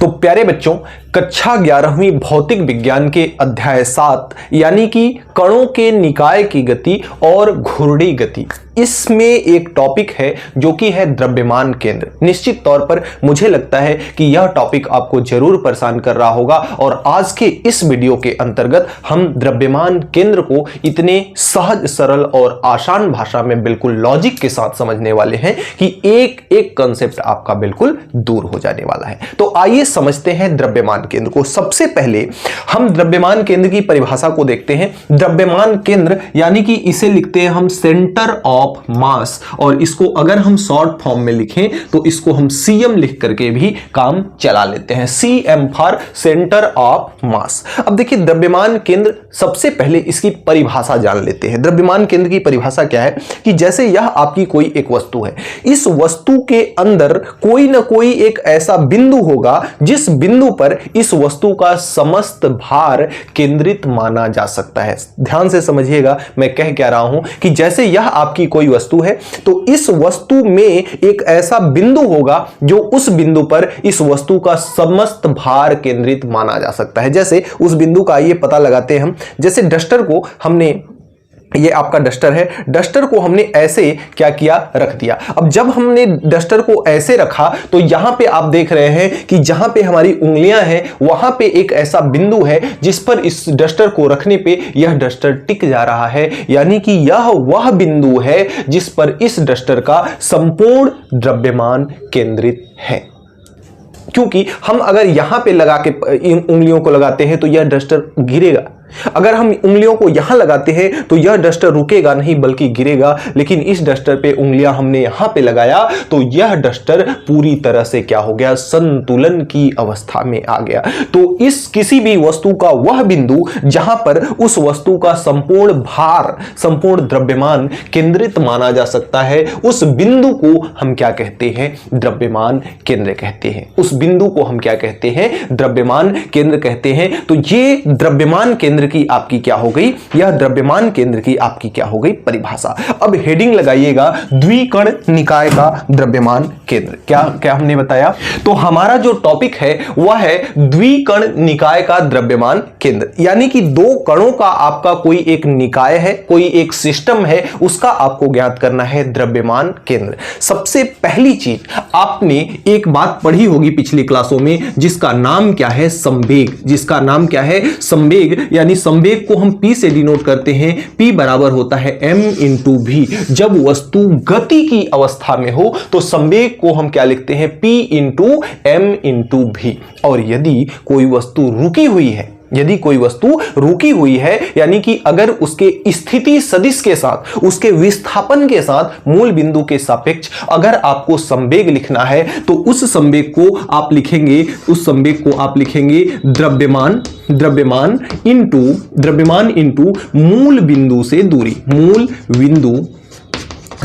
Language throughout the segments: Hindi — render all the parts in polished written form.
तो प्यारे बच्चों, कक्षा 11वीं भौतिक विज्ञान के अध्याय 7 यानी कि कणों के निकाय की गति और घूर्णी गति, इसमें एक टॉपिक है जो कि है द्रव्यमान केंद्र। निश्चित तौर पर मुझे लगता है कि यह टॉपिक आपको जरूर परेशान कर रहा होगा और आज के इस वीडियो के अंतर्गत हम द्रव्यमान केंद्र को इतने सहज, सरल और आसान भाषा में बिल्कुल लॉजिक के साथ समझने वाले हैं कि एक एक कंसेप्ट आपका बिल्कुल दूर हो जाने वाला है। तो आइए समझते हैं द्रव्यमान केंद्र को। सबसे पहले हम द्रव्यमान केंद्र की परिभाषा को देखते हैं। द्रव्यमान केंद्र यानी कि इसे लिखते हैं हम सेंटर ऑफ मास, और इसको अगर हम शॉर्ट फॉर्म में लिखें तो इसको हम सीएम लिख करके भी काम चला लेते हैं। CM for centre of mass. अब देखिए, द्रव्यमान केंद्र, सबसे पहले इसकी परिभाषा जान लेते हैं। द्रव्यमान केंद्र की परिभाषा क्या है कि जैसे यह आपकी कोई एक वस्तु है, इस वस्तु के अंदर कोई ना कोई एक ऐसा बिंदु होगा जिस बिंदु पर इस वस्तु का समस्त भार केंद्रित माना जा सकता है। ध्यान से समझिएगा मैं कह क्या रहा हूं कि जैसे यह आपकी कोई वस्तु है तो इस वस्तु में एक ऐसा बिंदु होगा जो उस बिंदु पर इस वस्तु का समस्त भार केंद्रित माना जा सकता है। जैसे उस बिंदु का ये पता लगाते हैं हम, जैसे डस्टर को हमने, ये आपका डस्टर है, डस्टर को हमने ऐसे क्या किया, रख दिया। अब जब हमने डस्टर को ऐसे रखा तो यहां पे आप देख रहे हैं कि जहां पे हमारी उंगलियां हैं वहां पे एक ऐसा बिंदु है जिस पर इस डस्टर को रखने पे यह डस्टर टिक जा रहा है, यानी कि यह वह बिंदु है जिस पर इस डस्टर का संपूर्ण द्रव्यमान केंद्रित है। क्योंकि हम अगर यहां पे लगा के उंगलियों को लगाते हैं तो यह डस्टर गिरेगा, अगर हम उंगलियों को यहां लगाते हैं तो यह डस्टर रुकेगा नहीं बल्कि गिरेगा। लेकिन इस डस्टर पे उंगलियां हमने यहां पे लगाया तो यह डस्टर पूरी तरह से क्या हो गया, संतुलन की अवस्था में आ गया। तो इस किसी भी वस्तु का वह बिंदु जहां पर उस वस्तु का संपूर्ण भार, संपूर्ण द्रव्यमान केंद्रित माना जा सकता है, उस बिंदु को हम क्या कहते हैं, द्रव्यमान केंद्र कहते हैं। उस बिंदु को हम क्या कहते हैं, द्रव्यमान केंद्र कहते हैं। तो ये द्रव्यमान केंद्र की आपकी क्या हो गई, यह द्रव्यमान केंद्र की आपकी क्या हो गई परिभाषा। अब हेडिंग लगाइएगा, द्विकण निकाय का द्रव्यमान केंद्र। क्या क्या हमने बताया, तो हमारा जो टॉपिक है वह है द्विकण निकाय का द्रव्यमान केंद्र, यानी कि दो कणों का आपका कोई एक निकाय है, कोई एक सिस्टम है, उसका आपको ज्ञात करना है द्रव्यमान केंद्र। सबसे पहली चीज, आपने एक बात पढ़ी होगी पिछली क्लासों में जिसका नाम क्या है, संवेग। जिसका नाम क्या है, संवेग। यानी संवेग को हम P से डिनोट करते हैं। P बराबर होता है m इंटू भी। जब वस्तु गति की अवस्था में हो तो संवेग को हम क्या लिखते हैं, P इंटू m इंटू भी। और यदि कोई वस्तु रुकी हुई है, यदि कोई वस्तु रुकी हुई है, यानी कि अगर उसके स्थिति सदिश के साथ, उसके विस्थापन के साथ मूल बिंदु के सापेक्ष अगर आपको संवेग लिखना है तो उस संवेग को आप लिखेंगे, उस संवेग को आप लिखेंगे द्रव्यमान इंटू मूल बिंदु से दूरी, मूल बिंदु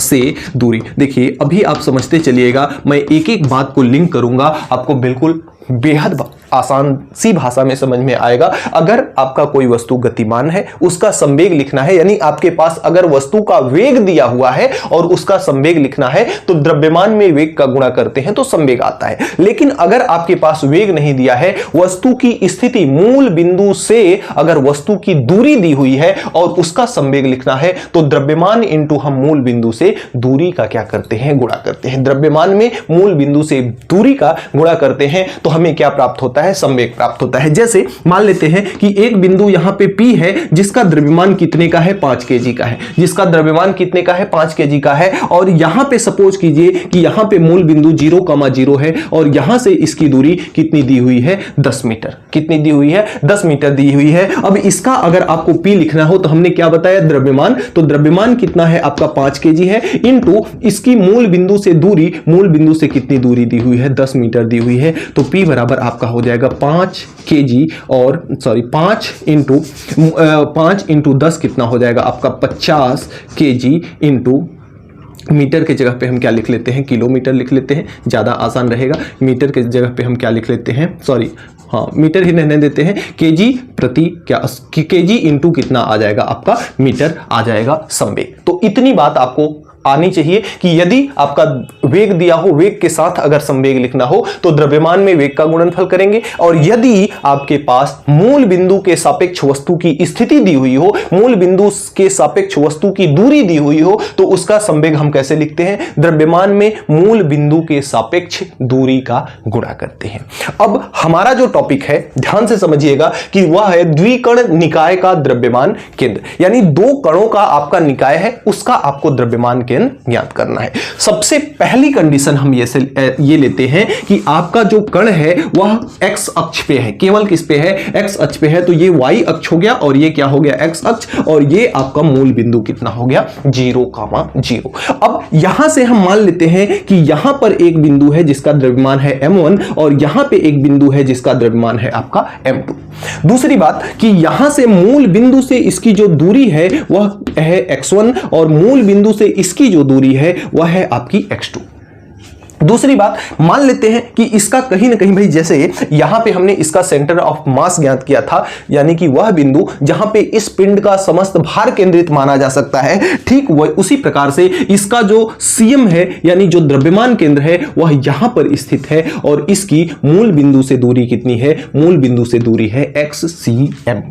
से दूरी। देखिए अभी आप समझते चलिएगा, मैं एक एक बात को लिंक करूंगा, आपको बिल्कुल बेहद आसान सी भाषा में समझ में आएगा। अगर आपका कोई वस्तु गतिमान है, उसका संवेग लिखना है, यानी आपके पास अगर वस्तु का वेग दिया हुआ है और उसका संवेग लिखना है तो द्रव्यमान में वेग का गुणा करते हैं तो संवेग आता है। लेकिन अगर आपके पास वेग नहीं दिया है, वस्तु की स्थिति मूल बिंदु से अगर वस्तु की दूरी दी हुई है और उसका संवेग लिखना है तो द्रव्यमान इंटू हम मूल बिंदु से दूरी का क्या करते हैं, गुणा करते हैं। द्रव्यमान में मूल बिंदु से दूरी का गुणा करते हैं तो हमें क्या प्राप्त होता है, संवेग प्राप्त होता है। जैसे मान लेते हैं कि एक बिंदु यहां पे P है जिसका द्रव्यमान कितने का है, 5 kg का है, जिसका द्रव्यमान कितने का है, 5 kg का है। और यहां पे सपोज कीजिए कि यहां पे मूल बिंदु 0,0 है और यहां से इसकी दूरी कितनी दी हुई है, 10 मीटर। कितनी दी हुई है, 10 मीटर दी हुई है। अब इसका अगर आपको P लिखना हो तो हमने क्या बताया, द्रव्यमान। तो द्रव्यमान कितना है आपका, 5 kg है, इंटू इसकी मूल बिंदु से दूरी, मूल बिंदु से कितनी दूरी दी हुई है, 10 मीटर दी हुई है। तो P बराबर आपका हो जाएगा 5 kg और 5 इंटू 10 कितना हो जाएगा आपका 50 kg इंटू मीटर के जगह पे हम क्या लिख लेते हैं, किलोमीटर लिख लेते हैं, ज़्यादा आसान रहेगा। मीटर के जगह पे हम क्या लिख लेते हैं, मीटर ही रहने देते हैं, केजी प्रति केजी इंटू कितना आ जाएगा आपका, मीटर आ जाएगा संवेग। तो इतनी बात आपको आनी चाहिए कि यदि आपका वेग दिया हो, वेग के साथ अगर संवेग लिखना हो तो द्रव्यमान में वेग का गुणनफल करेंगे, और यदि आपके पास मूल बिंदु के सापेक्ष वस्तु की स्थिति दी हुई हो, मूल बिंदु के सापेक्ष वस्तु की दूरी दी हुई हो, तो उसका संवेग हम कैसे लिखते हैं? द्रव्यमान में मूल बिंदु के सापेक्ष दूरी का गुणा करते हैं। अब हमारा जो टॉपिक है ध्यान से समझिएगा कि वह है द्विकण निकाय का द्रव्यमान केंद्र, यानी दो कणों का आपका निकाय है, उसका आपको द्रव्यमान केंद्र ज्ञात करना है। सबसे पहली कंडीशन हम ये लेते हैं कि आपका जो कण है वह x अक्ष पे है, केवल किस पे है? x अक्ष पे है, तो ये y अक्ष हो गया और ये क्या हो गया? x अक्ष, और ये आपका मूल बिंदु कितना हो गया? 0,0। अब यहां से हम मान लेते हैं कि यहां पर एक बिंदु है जिसका द्रव्यमान है m1 और यहां पे एक बिंदु है जिसका द्रव्यमान है आपका m2। दूसरी बात कि यहां से मूल बिंदु से इसकी जो दूरी है वह है x1 और मूल बिंदु से इसकी जो दूरी है वह है आपकी x2। दूसरी बात, मान लेते हैं कि इसका कहीं ना कहीं भाई, जैसे यहां पे हमने इसका सेंटर ऑफ मास ज्ञात किया था, यानी कि वह बिंदु जहां पे इस पिंड का समस्त भार केंद्रित माना जा सकता है, ठीक वह उसी प्रकार से इसका जो सीएम है यानी जो द्रव्यमान केंद्र है वह यहां पर स्थित है और इसकी मूल बिंदु से दूरी कितनी है? मूल बिंदु से दूरी है xcm।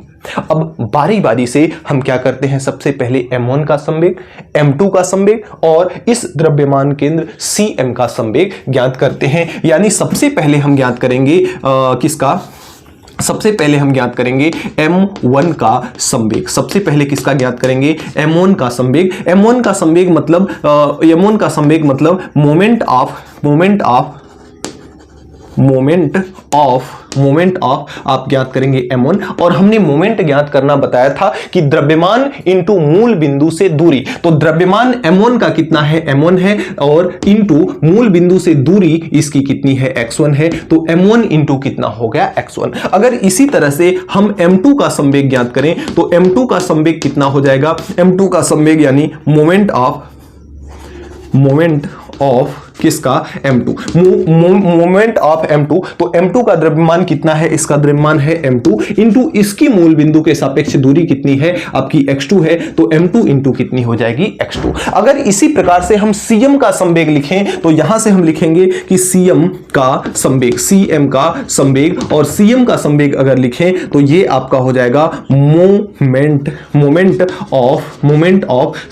अब बारी बारी से हम क्या करते हैं? सबसे पहले m1 का संवेग, m2 का संवेग और इस द्रव्यमान केंद्र cm का संवेग ज्ञात करते हैं। यानी सबसे पहले हम ज्ञात करेंगे किसका? सबसे पहले हम ज्ञात करेंगे m1 का संवेग। सबसे पहले किसका ज्ञात करेंगे? m1 का संवेग। m1 का संवेग मतलब मोमेंट ऑफ आप ज्ञात करेंगे m1, और हमने मोमेंट ज्ञात करना बताया था कि द्रव्यमान इंटू मूल बिंदु से दूरी। तो द्रव्यमान m1 का कितना है? m1 है, और इंटू मूल बिंदु से दूरी इसकी कितनी है? x1 है। तो m1 इंटू कितना हो गया? x1। अगर इसी तरह से हम m2 का संवेग ज्ञात करें तो m2 का संवेग कितना हो जाएगा? m2 का संवेग यानी मोमेंट ऑफ किसका? m2, moment of m2। तो m2 का द्रव्यमान कितना है? इसका द्रव्यमान है m2 इंटू इसकी मूल बिंदु के सापेक्ष दूरी कितनी है? आपकी x2 है। तो m2 इंटू कितनी हो जाएगी? x2। अगर इसी प्रकार से हम cm का संवेग लिखें तो यहां से हम लिखेंगे कि cm का संवेग और cm का संवेग अगर लिखें तो ये आपका हो जाएगा मोमेंट ऑफ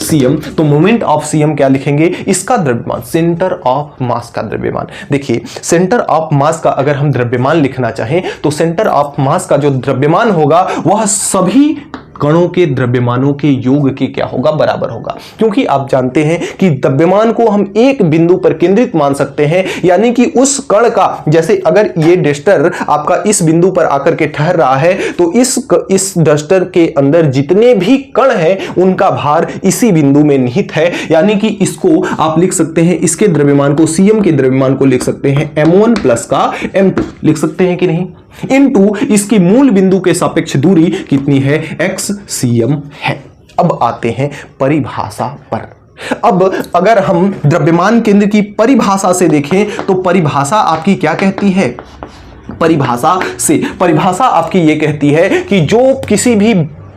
cm। तो मोमेंट ऑफ cm क्या लिखेंगे? इसका द्रव्यमान, सेंटर ऑफ मास का द्रव्यमान। देखिए, सेंटर ऑफ मास का अगर हम द्रव्यमान लिखना चाहें तो सेंटर ऑफ मास का जो द्रव्यमान होगा वह सभी कणों के द्रव्यमानों के योग के क्या होगा? बराबर होगा। क्योंकि आप जानते हैं कि द्रव्यमान को हम एक बिंदु पर केंद्रित मान सकते हैं, यानी कि उस कण का, जैसे अगर ये डस्टर आपका इस बिंदु पर आकर के ठहर रहा है तो इस डस्टर के अंदर जितने भी कण हैं उनका भार इसी बिंदु में निहित है। यानी कि इसको आप लिख सकते हैं, इसके द्रव्यमान को, cm के द्रव्यमान को लिख सकते हैं m1 प्लस का m2, लिख सकते हैं कि नहीं? इनटू इसकी मूल बिंदु के सापेक्ष दूरी कितनी है? xcm है। अब आते हैं परिभाषा पर। अब अगर हम द्रव्यमान केंद्र की परिभाषा से देखें तो परिभाषा आपकी क्या कहती है? परिभाषा आपकी ये कहती है कि जो किसी भी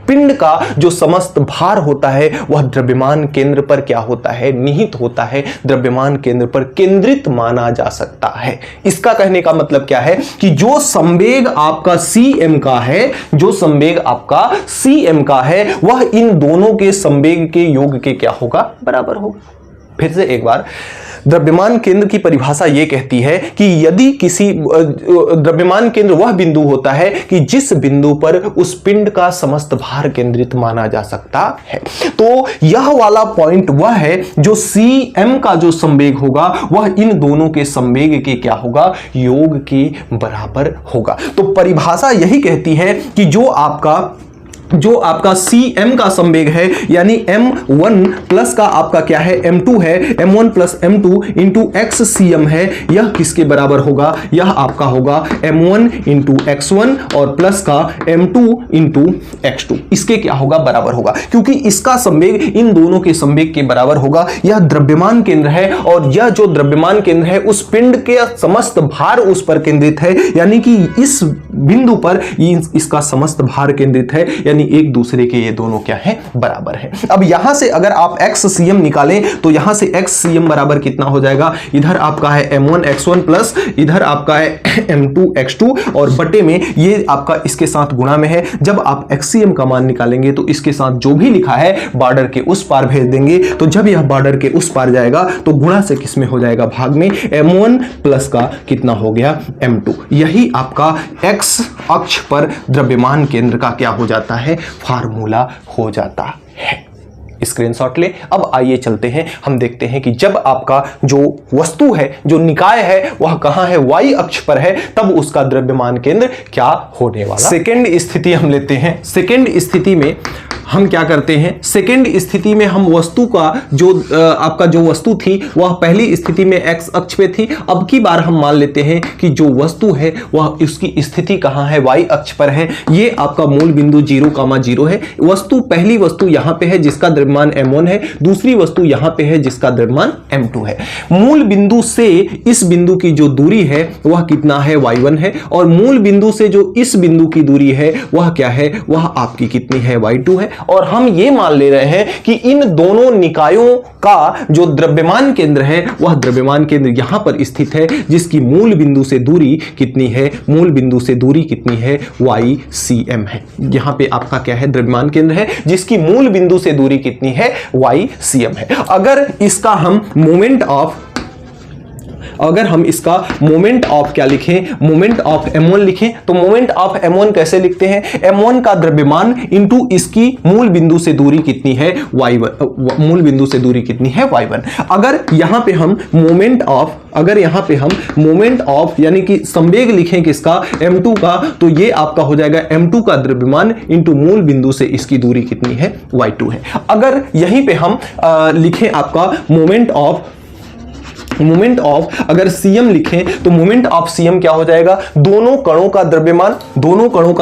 पिंड का जो समस्त भार होता है वह द्रव्यमान केंद्र पर क्या होता है? निहित होता है, द्रव्यमान केंद्र पर केंद्रित माना जा सकता है। इसका कहने का मतलब क्या है कि जो संवेग आपका cm का है वह इन दोनों के संवेग के योग के क्या होगा? बराबर होगा। फिर से एक बार, द्रव्यमान केंद्र की परिभाषा यह कहती है कि यदि किसी द्रव्यमान केंद्र वह बिंदु होता है कि जिस बिंदु पर उस पिंड का समस्त भार केंद्रित माना जा सकता है, तो यह वाला पॉइंट वह है जो cm का जो संवेग होगा वह इन दोनों के संवेग के क्या होगा? योग के बराबर होगा। तो परिभाषा यही कहती है कि जो आपका cm का संवेग है यानी m1 प्लस का आपका क्या है? m2 है। m1 plus m2 into xcm है, यह किसके बराबर होगा? यह आपका होगा m1 इंटू x1 और प्लस का m2 इंटू x2, इसके क्या होगा? बराबर होगा। क्योंकि इसका संवेग इन दोनों के संवेग के बराबर होगा। यह द्रव्यमान केंद्र है और यह जो द्रव्यमान केंद्र है उस पिंड के समस्त भार उस पर केंद्रित है, यानी कि इस बिंदु पर इसका समस्त भार केंद्रित है, यानी यानी एक दूसरे के ये दोनों क्या है, बराबर है। अब यहां से अगर आप XCM निकालें तो यहां से XCM बराबर कितना हो जाएगा, इधर आपका है M1 X1 प्लस इधर आपका है M2 X2 और बटे में ये आपका इसके साथ गुणा में है। जब आप XCM का मान निकालेंगे तो इसके साथ जो भी लिखा है बॉर्डर के उस पार भेज देंगे, तो जब यह बॉर्डर के उस पार जाएगा तो गुणा से किस में हो जाएगा, भाग में। M1 प्लस का कितना हो गया, M2। यही आपका X अक्ष पर द्रव्यमान केंद्र का क्या हो जाता है, फार्मूला हो जाता है। स्क्रीनशॉट ले। अब आइए चलते हैं, हम देखते हैं कि जब आपका जो वस्तु है, जो निकाय है, वह कहां है, y अक्ष पर है, तब उसका द्रव्यमान केंद्र क्या होने वाला। सेकंड स्थिति हम लेते हैं। सेकंड स्थिति में हम क्या करते हैं, सेकंड स्थिति में हम वस्तु का जो आपका जो वस्तु थी वह पहली स्थिति में x अक्ष पे थी। अब की बार हम मान लेते हैं कि जो वस्तु है वह उसकी स्थिति कहां है, y अक्ष पर है। ये आपका मूल बिंदु 0,0 है। वस्तु पहली वस्तु यहां पे है जिसका द्रव्यमान m1 है, दूसरी वस्तु यहां पे है जिसका द्रव्यमान m2 है। मूल बिंदु से इस बिंदु की जो दूरी है वह कितना है, y1 है, और मूल बिंदु से जो इस बिंदु की दूरी है वह क्या है, वह आपकी कितनी है, y2 है। और हम ये मान ले रहे हैं कि इन दोनों निकायों का जो द्रव्यमान केंद्र है वह द्रव्यमान केंद्र यहां पर स्थित है, जिसकी मूल बिंदु से दूरी कितनी है, मूल बिंदु से दूरी कितनी है, YCM है। यहां पे आपका क्या है, द्रव्यमान केंद्र है जिसकी मूल बिंदु से दूरी कितनी है, YCM है। अगर इसका हम मोमेंट ऑफ क्या लिखें, मोमेंट ऑफ M1 लिखें, तो मोमेंट ऑफ M1 कैसे लिखते हैं, M1 का द्रव्यमान इंटू इसकी मूल बिंदु से दूरी कितनी है, Y1, मूल बिंदु से दूरी कितनी है, Y1। अगर यहां पे हम मोमेंट ऑफ यानी कि संवेग लिखें किसका, M2 का, तो ये आपका हो जाएगा M2 का द्रव्यमान इंटू मूल बिंदु से इसकी दूरी कितनी है, Y2 है। अगर यहीं पे हम लिखें आपका मोमेंट ऑफ अगर CM लिखें तो मोमेंट ऑफ CM क्या हो जाएगा, दोनों कणों का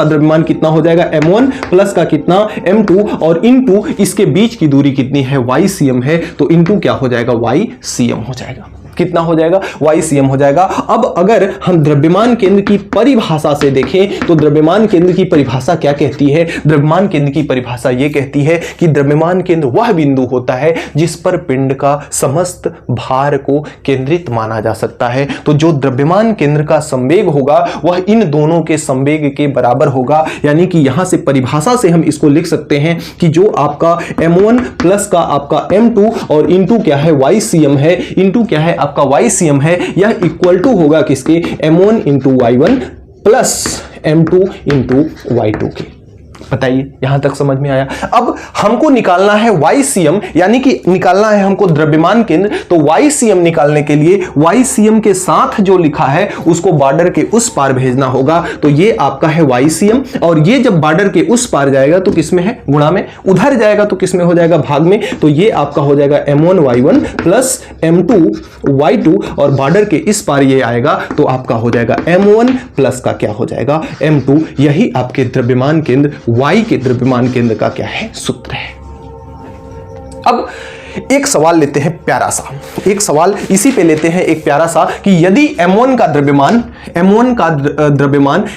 द्रव्यमान कितना हो जाएगा, M1 प्लस का कितना, M2, और इनटू इसके बीच की दूरी कितनी है, YCM है, तो इनटू क्या हो जाएगा, YCM हो जाएगा। कितना हो जाएगा, YCM हो जाएगा। अब अगर हम द्रव्यमान केंद्र की परिभाषा से देखें तो द्रव्यमान केंद्र की परिभाषा क्या कहती है, द्रव्यमान केंद्र की परिभाषा यह कहती है कि द्रव्यमान केंद्र वह बिंदु होता है जिस पर पिंड का समस्त भार को केंद्रित माना जा सकता है। तो जो द्रव्यमान केंद्र का संवेग होगा वह इन दोनों के संवेग के बराबर होगा, यानी कि यहां से परिभाषा से हम इसको लिख सकते हैं कि जो आपका M1 प्लस का आपका M2 और इनटू क्या है, YCM है, इनटू क्या है आपका YCM है, यह इक्वल टू होगा किसके, M1 into Y1 plus M2 into Y2 के। बताइए यहां तक समझ में आया। अब हमको निकालना है YCM, यानी कि निकालना है हमको द्रव्यमान केंद्र। तो YCM निकालने के लिए YCM के साथ जो लिखा है उसको बॉर्डर के उस पार भेजना होगा। तो ये आपका है YCM, और ये जब बॉर्डर के उस पार जाएगा तो किसमें है, गुणा में। उधर जाएगा तो किसमें हो जाएगा, भाग में। तो ये आपका हो जाएगा M1 Y1 plus M2 Y2, और बॉर्डर के इस पार ये आएगा तो आपका हो जाएगा M1 प्लस का क्या हो जाएगा, M2। यही आपके द्रव्यमान केंद्र Y के द्रव्यमान केंद्र का क्या है, सूत्र है। अब एक सवाल लेते हैं प्यारा सा, एक सवाल इसी पे लेते हैं एक प्यारा सा कि यदि M1 का द्रव्यमान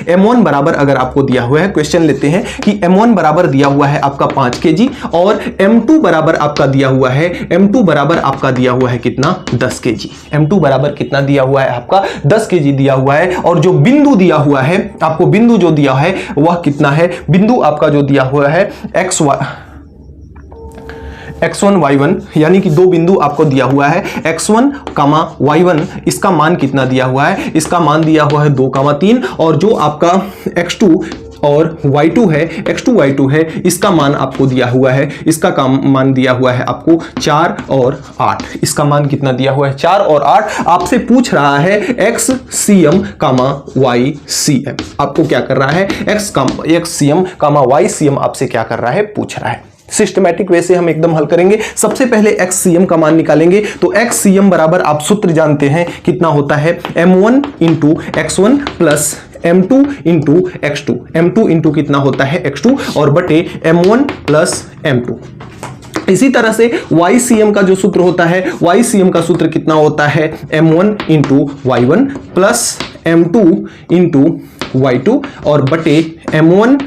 M1 बराबर अगर आपको दिया हुआ है, क्वेश्चन लेते हैं कि M1 बराबर दिया हुआ है आपका 5 kg और M2 बराबर आपका दिया हुआ है, M2 बराबर आपका दिया हुआ है कितना, 10 kg। M2 बराबर कितना दिया हुआ है आपका, 10 kg दिया हुआ है, और जो बिंदु दिया हुआ है आपको, बिंदु जो दिया है वह कितना है, बिंदु आपका जो दिया हुआ है x1 y1, यानी कि दो बिंदु आपको दिया हुआ है x1, y1। इसका मान कितना दिया हुआ है, इसका मान दिया हुआ है 2, 3, और जो आपका x2 और y2 है, x2 y2 है, इसका मान आपको दिया हुआ है, इसका मान दिया हुआ है आपको 4 और 8। इसका मान कितना दिया हुआ है, 4 और 8। आपसे पूछ रहा है XCM, YCM। आपको क्या कर रहा है, XCM, YCM आपसे क्या कर रहा है, पूछ रहा है। सिस्टमैटिक वे से हम एकदम हल करेंगे। सबसे पहले XCM का मान निकालेंगे। तो XCM बराबर आप सूत्र जानते हैं कितना होता है, M1 into X1 plus M2 into X2। M2 into कितना होता है, X2, और बटे M1 प्लस M2। इसी तरह से YCM का जो सूत्र होता है, YCM का सूत्र कितना होता है, M1 into Y1 plus M2 into Y2, और बटे M1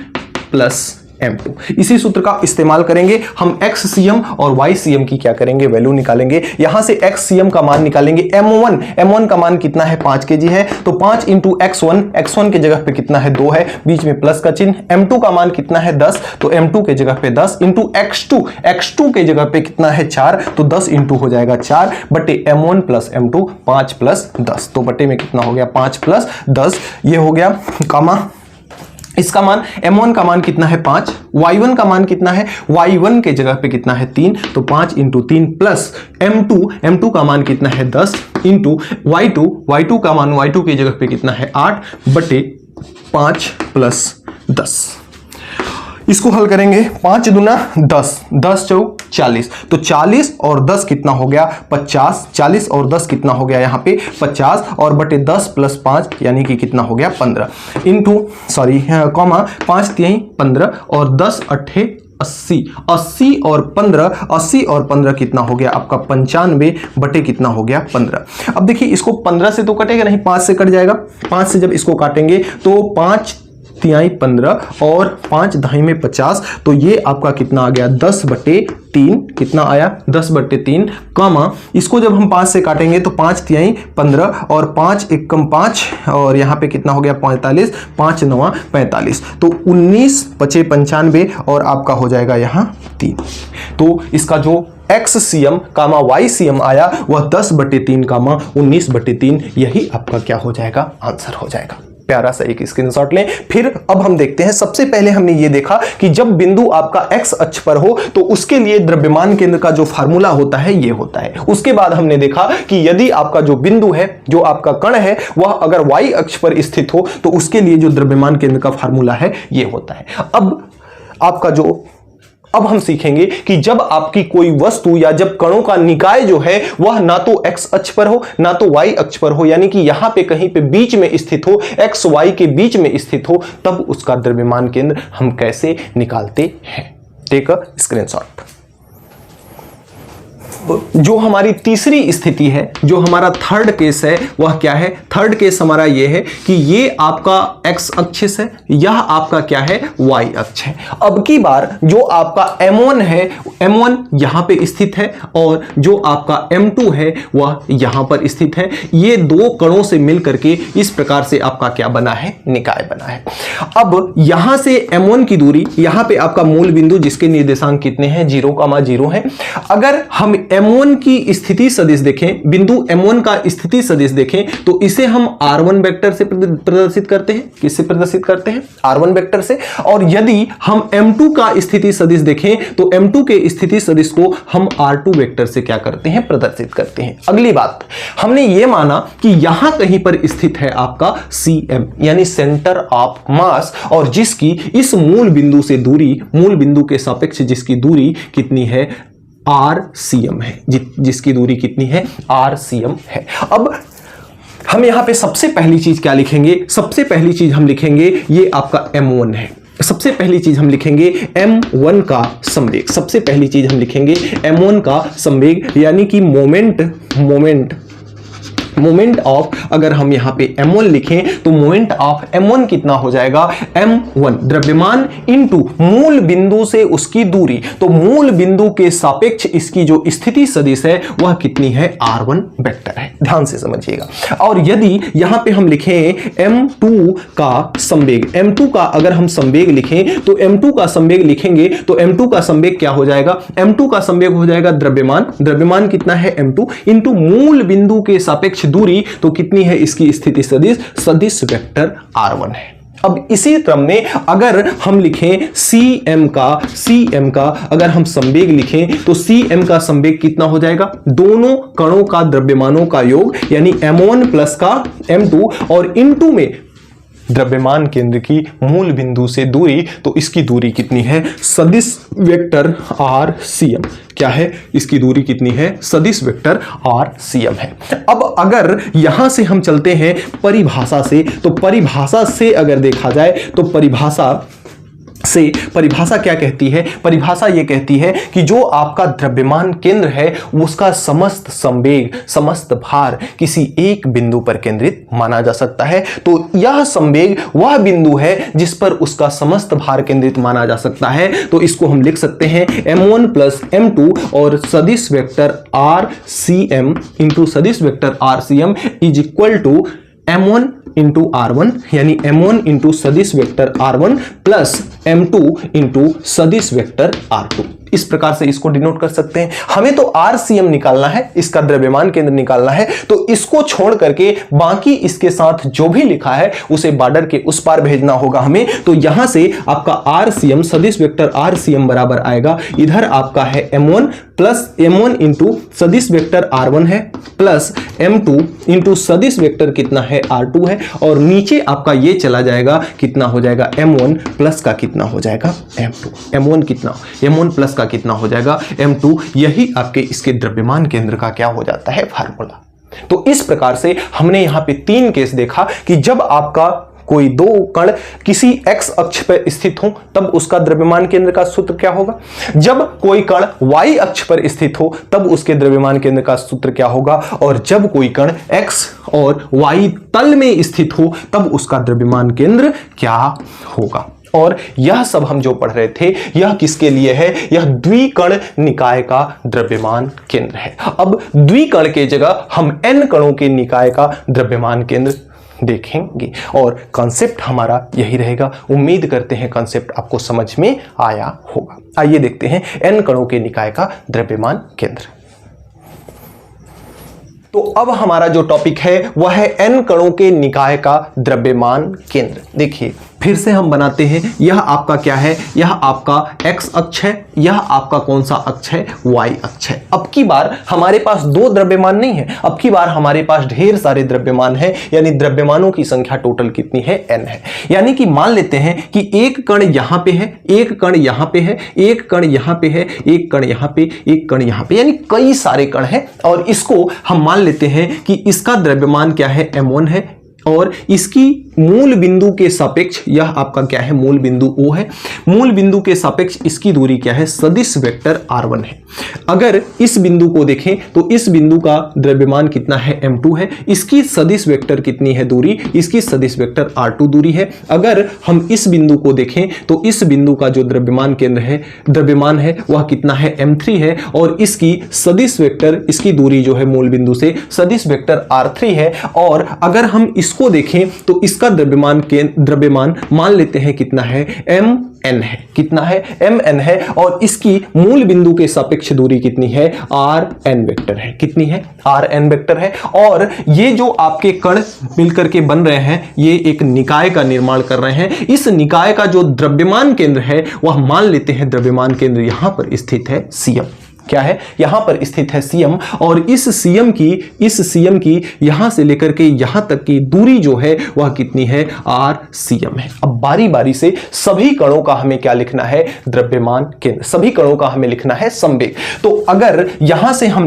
प्लस m2। इसी सूत्र का इस्तेमाल करेंगे हम xcm और ycm की क्या करेंगे, वैल्यू निकालेंगे। यहां से xcm का मान निकालेंगे, m1 का मान कितना है, 5 kg है, तो 5 इंटू x1 के जगह पे कितना है, 2 है, बीच में प्लस का चिन्ह। m2 का मान कितना है, 10, तो m2 के जगह पे 10 इंटू x2 के जगह पे कितना है, 4, तो 10 इंटू हो जाएगा 4 बटे m1 प्लस m2, 5 प्लस 10, तो बटे में कितना हो गया, 5 प्लस 10, ये हो गया कामा। इसका मान m1 का मान कितना है, 5, y1 का मान कितना है, y1 के जगह पे कितना है, 3, तो 5 इंटू 3 प्लस m2 का मान कितना है, 10 इंटू y2 का मान y2 की जगह पे कितना है, 8 बटे 5 प्लस 10। इसको हल करेंगे, 5 दूना 10, 10 चौक 40, तो 40 और 10 कितना हो गया, 50, 40 और 10 कितना हो गया यहाँ पे 50, और बटे 10 प्लस 5 यानी कि कितना हो गया 15 इंटू कॉमा 5 3 15 और 10 8 80, 80 और 15 कितना हो गया आपका 95 बटे कितना हो गया 15। अब देखिए इसको 15 से तो कटेगा नहीं, 5 से कट जाएगा। 5 से जब इसको काटेंगे तो 5 तिहाई 15 और 5 दहाई में 50, तो ये आपका कितना आ गया 10 बटे 3, कितना आया 10 बटे 3, कामा इसको जब हम 5 से काटेंगे तो 5 तिहाई 15 और 5 एकम 5 और यहाँ पे कितना हो गया 45, 5 9 45, तो 19 पचे 95 और आपका हो जाएगा यहाँ 3। तो इसका जो XCM कामा YCM आया वह 10 बटे 3 कामा 19 बटे 3, यही आपका क्या हो जाएगा, आंसर हो जाएगा। प्यारा सा एक स्क्रीनशॉट लें। फिर अब हम देखते हैं, सबसे पहले हमने ये देखा कि जब बिंदु आपका x अक्ष पर हो तो उसके लिए द्रव्यमान केंद्र का जो फार्मूला होता है ये होता है। उसके बाद हमने देखा कि यदि आपका जो बिंदु है, जो आपका कण है, वह अगर y अक्ष पर स्थित हो तो उसके लिए जो द्रव्यमान केंद्र का फार्मूला है ये होता है। अब हम सीखेंगे कि जब आपकी कोई वस्तु या जब कणों का निकाय जो है वह ना तो x अक्ष पर हो ना तो y अक्ष पर हो, यानी कि यहां पे कहीं पे बीच में स्थित हो, x y के बीच में स्थित हो, तब उसका द्रव्यमान केंद्र हम कैसे निकालते हैं। Take a screenshot. जो हमारी तीसरी स्थिति है, जो हमारा थर्ड केस है, वह क्या है, थर्ड केस हमारा ये है कि ये आपका x अक्ष है, यह आपका क्या है, y अक्ष है। अब की बार जो आपका m1 है, m1 यहां पे स्थित है और जो आपका m2 है वह यहां पर स्थित है। ये दो कणों से मिल करके इस प्रकार से आपका क्या बना है, निकाय बना है। अब यहां से m1 की दूरी, यहां पे आपका मूल बिंदु जिसके निर्देशांक कितने हैं, 0,0 है। अगर हम m1 की स्थिति सदिश देखें, बिंदु m1 का स्थिति सदिश देखें, तो इसे हम r1 वेक्टर से प्रदर्शित करते हैं। किससे प्रदर्शित करते हैं, r1 वेक्टर से। और यदि हम m2 का स्थिति सदिश देखें तो m2 के स्थिति सदिश को हम r2 वेक्टर से क्या करते हैं, प्रदर्शित करते हैं। अगली बात, हमने ये माना कि यहां कहीं पर स्थित है आपका cm यानी सेंटर ऑफ मास, और जिसकी इस मूल बिंदु से दूरी, मूल बिंदु के सापेक्ष जिसकी दूरी कितनी है, RCM है, जिसकी दूरी कितनी है, RCM है। अब हम यहां पे सबसे पहली चीज क्या लिखेंगे, सबसे पहली चीज हम लिखेंगे ये आपका m1 है। सबसे पहली चीज हम लिखेंगे m1 का संवेग, सबसे पहली चीज हम लिखेंगे m1 का संवेग, यानी कि मोमेंट ऑफ, अगर हम यहां पे m1 लिखें तो मोमेंट ऑफ m1 कितना हो जाएगा, m1 द्रव्यमान इंटू मूल बिंदु से उसकी दूरी, तो मूल बिंदु के सापेक्ष इसकी जो स्थिति सदिश है वह कितनी है, r1 वेक्टर है। ध्यान से समझिएगा। और यदि यहां पे हम लिखें m2 का संवेग, m2 का अगर हम संवेग लिखें तो m2 का संवेग लिखेंगे तो m2 का संवेग क्या हो जाएगा, m2 का संवेग हो जाएगा द्रव्यमान कितना है, m2 इंटू मूल बिंदु के सापेक्ष दूरी, तो कितनी है इसकी स्थिति सदिश वेक्टर r1 है। अब इसी क्रम में अगर हम लिखें cm का अगर हम संवेग लिखें तो cm का संवेग कितना हो जाएगा, दोनों कणों का द्रव्यमानों का योग, यानी m1 प्लस का m2 और इनटू में द्रव्यमान केंद्र की मूल बिंदु से दूरी, तो इसकी दूरी कितनी है, सदिश वेक्टर RCM। क्या है, इसकी दूरी कितनी है, सदिश वेक्टर RCM है। अब अगर यहां से हम चलते हैं परिभाषा से, तो परिभाषा से अगर देखा जाए तो परिभाषा से परिभाषा क्या कहती है? परिभाषा ये कहती है कि जो आपका द्रव्यमान केंद्र है उसका समस्त संवेग, समस्त भार किसी एक बिंदु पर केंद्रित माना जा सकता है। तो यह संवेग वह बिंदु है जिस पर उसका समस्त भार केंद्रित माना जा सकता है। तो इसको हम लिख सकते हैं m1 प्लस m2 और सदिश वेक्टर RCM इंटू सदिश vector RCM is equal to m1 into R1, यानी m1 इंटू सदिश vector R1 plus m2 into सदिश वेक्टर R2। इस प्रकार से इसको डिनोट कर सकते हैं। हमें तो RCM निकालना है, इसका द्रव्यमान केंद्र निकालना है, तो इसको छोड़ करके बाकी इसके साथ जो भी लिखा है उसे बॉर्डर के उस पार भेजना होगा हमें। तो यहां से आपका RCM सदिश वेक्टर RCM बराबर आएगा, इधर आपका है m1 प्लस m1 इंटू सदिश वेक्टर R1 है प्लस m2 इंटू सदिश वेक्टर कितना है R2 है, और नीचे आपका ये चला जाएगा, कितना हो जाएगा m1 प्लस का कितना हो जाएगा m2, m1 कितना, m1 प्लस का कितना हो जाएगा m2। यही आपके इसके द्रव्यमान केंद्र का क्या हो जाता है फार्मूला। तो इस प्रकार से हमने यहां पे 3 केस देखा कि जब आपका कोई दो कण किसी x अक्ष पर स्थित हो तब उसका द्रव्यमान केंद्र का सूत्र क्या होगा, जब कोई कण y अक्ष पर स्थित हो तब उसके द्रव्यमान केंद्र का सूत्र क्या होगा, और जब कोई कण x और y तल में स्थित हो तब उसका द्रव्यमान केंद्र क्या होगा। और यह सब हम जो पढ़ रहे थे यह किसके लिए है, यह द्विकण निकाय का द्रव्यमान केंद्र है। अब द्विकण के जगह हम n कणों के निकाय का द्रव्यमान केंद्र देखेंगे और कॉन्सेप्ट हमारा यही रहेगा। उम्मीद करते हैं कॉन्सेप्ट आपको समझ में आया होगा। आइए देखते हैं n कणों के निकाय का द्रव्यमान केंद्र। तो अब हमारा जो टॉपिक है वह है n कणों के निकाय का द्रव्यमान केंद्र। देखिए फिर से हम बनाते हैं, यह आपका क्या है, यह आपका x अक्ष है, यह आपका कौन सा अक्ष है, y अक्ष है। अब की बार हमारे पास 2 द्रव्यमान नहीं है, अब की बार हमारे पास ढेर सारे द्रव्यमान है, यानी द्रव्यमानों की संख्या टोटल कितनी है, n है। यानी कि मान लेते हैं कि एक कण यहां पे है, एक कण यहां पे है, एक कण यहां पे है, एक कण यहां पे, एक कण यहां पे, यानी कई सारे कण हैं। और इसको हम मान लेते हैं कि इसका द्रव्यमान क्या है, m1 है, और इसकी मूल बिंदु के सापेक्ष, यह आपका क्या है, मूल बिंदु O है, मूल बिंदु के सापेक्ष इसकी दूरी क्या है, सदिश वेक्टर R1 है। अगर इस बिंदु को देखें तो इस बिंदु का द्रव्यमान कितना है, m2 है, इसकी सदिश वेक्टर कितनी है दूरी, इसकी सदिश वेक्टर R2 दूरी है। अगर हम इस बिंदु को देखें तो इस बिंदु का जो द्रव्यमान केंद्र है, द्रव्यमान है वह कितना है, m3 है, और इसकी सदिश वेक्टर, इसकी दूरी जो है मूल बिंदु से सदिश वेक्टर R3 है। और अगर हम इसको देखें तो इसका द्रव्यमान मान लेते हैं कितना है, mn है, कितना है, mn है, और इसकी मूल बिंदु के सापेक्ष दूरी कितनी है, rn वेक्टर है, कितनी है, rn वेक्टर है। और ये जो आपके कण मिलकर के बन रहे हैं ये एक निकाय का निर्माण कर रहे हैं। इस निकाय का जो द्रव्यमान केंद्र है वह मान लेते हैं द्रव्यमान केंद्र यहां पर स्थित है Cm, क्या है, यहां पर स्थित है Cm, और इस Cm की यहां से लेकर के यहां तक की दूरी जो है वह कितनी है, RCM है। अब बारी बारी से सभी कणों का हमें क्या लिखना है, द्रव्यमान केंद्र, सभी कणों का हमें लिखना है संवेग। तो अगर यहां से हम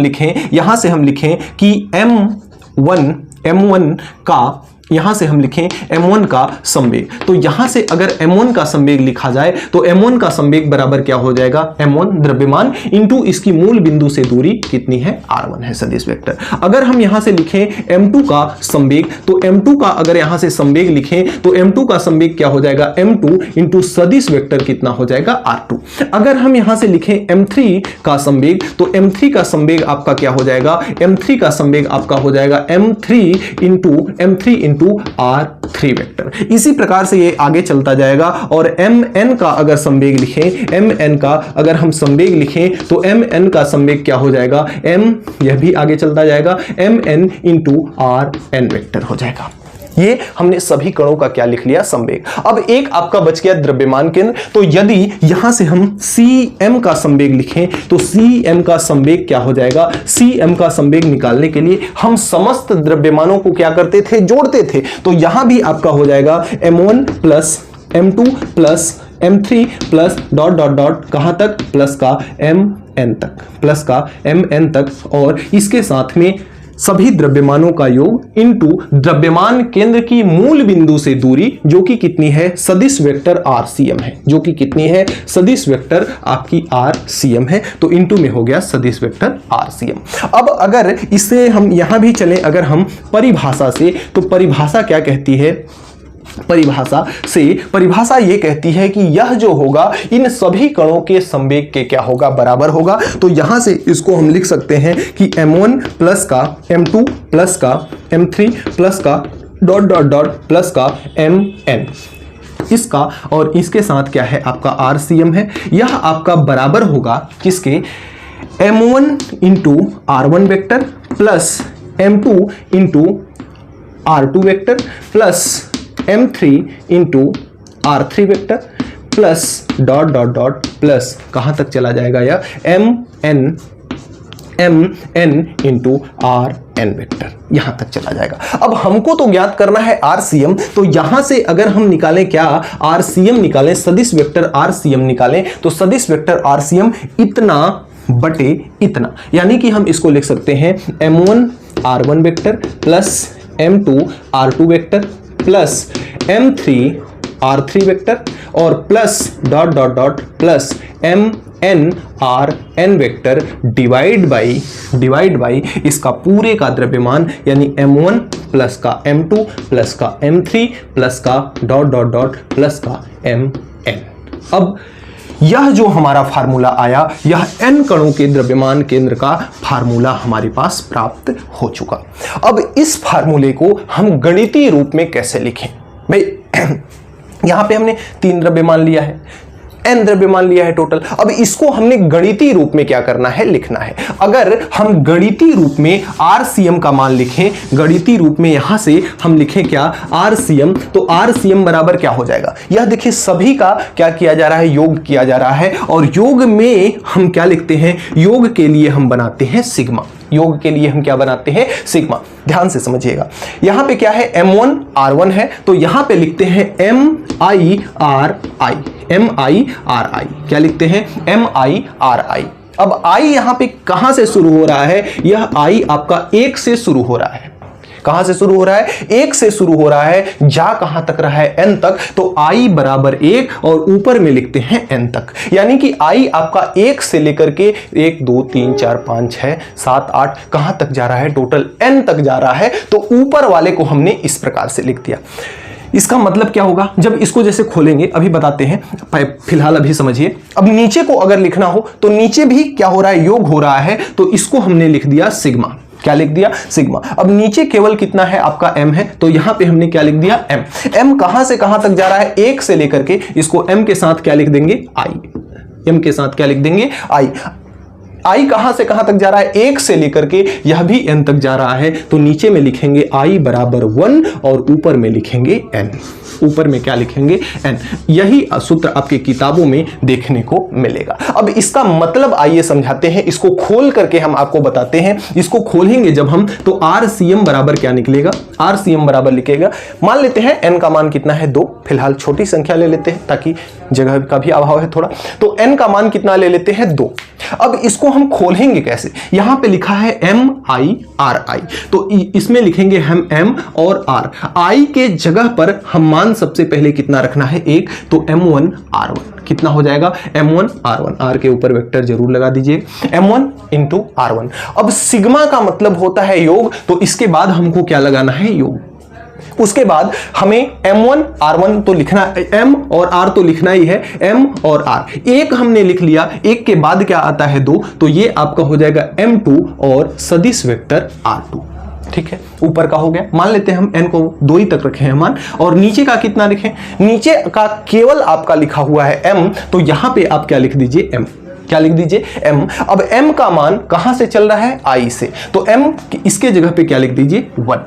लिखें कि m1 का, यहां से हम लिखें m1 का संवेग, तो यहां से अगर m1 का संवेग लिखा जाए तो m1 का संवेग बराबर क्या हो जाएगा, m1 द्रव्यमान इंटू इसकी मूल बिंदु से दूरी कितनी है, R1 है, सदिश वेक्टर। अगर हम यहां से लिखें m2 का संवेग, तो m2 का अगर यहां से संवेग लिखें तो m2 का संवेग क्या हो जाएगा, m2 इंटू सदिश वेक्टर कितना हो जाएगा, R2। अगर हम यहां से लिखें m3 का संवेग, तो m3 का संवेग आपका क्या हो जाएगा, m3 का संवेग आपका हो जाएगा m3 इंटू R3 वेक्टर। इसी प्रकार से ये आगे चलता जाएगा। और mn का अगर संवेग लिखें, mn का अगर हम संवेग लिखें तो mn का संवेग क्या हो जाएगा, यह भी आगे चलता जाएगा, mn इंटू Rn वेक्टर हो जाएगा। ये हमने सभी कणों का क्या लिख लिया, संवेग। अब एक आपका बच गया द्रव्यमान केंद्र। तो यदि यहां से हम Cm का संवेग लिखें तो Cm का संवेग क्या हो जाएगा, Cm का संवेग निकालने के लिए हम समस्त द्रव्यमानों को क्या करते थे, जोड़ते थे। तो यहां भी आपका हो जाएगा m1 plus m2 plus m3 plus dot dot dot कहां तक, प्लस का mn तक, प्लस का mn तक, और इसके साथ में सभी द्रव्यमानों का योग इनटू द्रव्यमान केंद्र की मूल बिंदु से दूरी, जो कि कितनी है, सदिश वेक्टर RCM है, जो कि कितनी है, सदिश वेक्टर आपकी RCM है। तो इनटू में हो गया सदिश वेक्टर RCM। अब अगर इसे हम यहां भी चलें, अगर हम परिभाषा से, तो परिभाषा क्या कहती है, परिभाषा ये कहती है कि यह जो होगा इन सभी कणों के संवेग के क्या होगा, बराबर होगा। तो यहां से इसको हम लिख सकते हैं कि m1 प्लस का m2 प्लस का m3 प्लस का डॉट डॉट डॉट प्लस का mn, इसका और इसके साथ क्या है आपका RCM है। यह आपका बराबर होगा किसके, m1 into R1 vector plus m2 into R2 vector plus m3 into R3 vector plus dot dot dot plus कहां तक चला जाएगा यह, mn इंटू Rn वेक्टर, यहां तक चला जाएगा। अब हमको तो ज्ञात करना है RCM, तो यहां से अगर हम निकालें क्या, RCM निकालें, सदिश वेक्टर RCM निकालें, तो सदिश वेक्टर RCM इतना बटे इतना, यानी कि हम इसको लिख सकते हैं m1 R1 vector plus m2 R2 vector plus m3 R3 vector और plus dot dot dot plus mn Rn vector divide by इसका पूरे का द्रव्यमान, यानी m1 प्लस का m2 प्लस का m3 प्लस का डॉट डॉट डॉट प्लस का mn। अब यह जो हमारा फार्मूला आया, यह n कणों के द्रव्यमान केंद्र का फार्मूला हमारे पास प्राप्त हो चुका। अब इस फार्मूले को हम गणितीय रूप में कैसे लिखें भाई, यहां पे हमने 3 द्रव्यमान लिया है, n द्रव्यमान लिया है टोटल। अब इसको हमने गणितीय रूप में क्या करना है, लिखना है। अगर हम गणितीय रूप में RCM का मान लिखें, गणितीय रूप में यहां से हम लिखें क्या, RCM, तो RCM बराबर क्या हो जाएगा, यह देखिए सभी का क्या किया जा रहा है, योग किया जा रहा है। और योग में हम क्या लिखते हैं, योग के लिए हम बनाते हैं सिग्मा, योग के लिए हम क्या बनाते हैं, सिग्मा। ध्यान से समझिएगा, यहां पे क्या है, m1 R1 है, तो यहां पे लिखते हैं MIRI, क्या लिखते हैं, MIRI। अब I यहां पे कहां से शुरू हो रहा है, यह I आपका 1 से शुरू हो रहा है। कहां से शुरू हो रहा है, 1 से शुरू हो रहा है, जा कहां तक रहा है, n तक, तो I बराबर 1 और ऊपर में लिखते हैं n तक, यानी कि I आपका 1 से लेकर के 1 2 3 4 5 6 7 8 कहां तक जा रहा है, टोटल n तक जा रहा है। तो ऊपर वाले को हमने इस प्रकार से लिख दिया। इसका मतलब क्या होगा, जब इसको जैसे खोलेंगे, अभी बताते हैं, फिलहाल अभी समझिए। अब नीचे को अगर लिखना हो तो नीचे भी क्या हो रहा है, योग हो रहा है, तो इसको हमने लिख दिया सिग्मा। क्या लिख दिया, सिग्मा। अब नीचे केवल कितना है आपका m है, तो यहां पे हमने क्या लिख दिया, m कहां से कहां तक जा रहा है, 1 से लेकर के, इसको m के साथ क्या लिख देंगे, I, m के साथ क्या लिख देंगे, I कहां से कहां तक जा रहा है, 1 से लेकर के यह भी n तक जा रहा है, तो नीचे में लिखेंगे I बराबर 1 और ऊपर में लिखेंगे n, ऊपर में क्या लिखेंगे, n। यही सूत्र आपके किताबों में देखने को मिलेगा। अब इसका मतलब आइए समझाते हैं, इसको खोल करके हम आपको बताते हैं। इसको खोलेंगे जब हम, तो RCM बराबर क्या निकलेगा, RCM बराबर लिखेगा, मान लेते हैं n का मान कितना है, 2, फिलहाल छोटी संख्या ले लेते हैं ताकि जगह का भी अभाव है थोड़ा, तो n का मान कितना ले लेते हैं, 2। अब इसको हम खोलेंगे कैसे, यहां पे लिखा है MIRI, तो इसमें लिखेंगे हम m और r, I के जगह पर हम मान सबसे पहले कितना रखना है, 1, तो m1 R1 कितना हो जाएगा, m1 R1, r के ऊपर वेक्टर जरूर लगा दीजिए, m1 इंटू R1। अब सिग्मा का मतलब होता है योग, तो इसके बाद हमको क्या लगाना है, योग। उसके बाद हमें m1 R1 तो लिखना, m और r तो लिखना ही है, m और r, 1 हमने लिख लिया, 1 के बाद क्या आता है, 2, तो ये आपका हो जाएगा m2 और सदिश वेक्टर R2। ठीक है, ऊपर का हो गया, मान लेते हैं हम n को 2 ही तक रखे हैं मान, और नीचे का कितना लिखें, नीचे का केवल आपका लिखा हुआ है m, तो यहां पे आप क्या लिख दीजिए, m, क्या लिख दीजिए, m। अब m का मान कहां से चल रहा है, I से, तो m इसके जगह पे क्या लिख दीजिए, 1।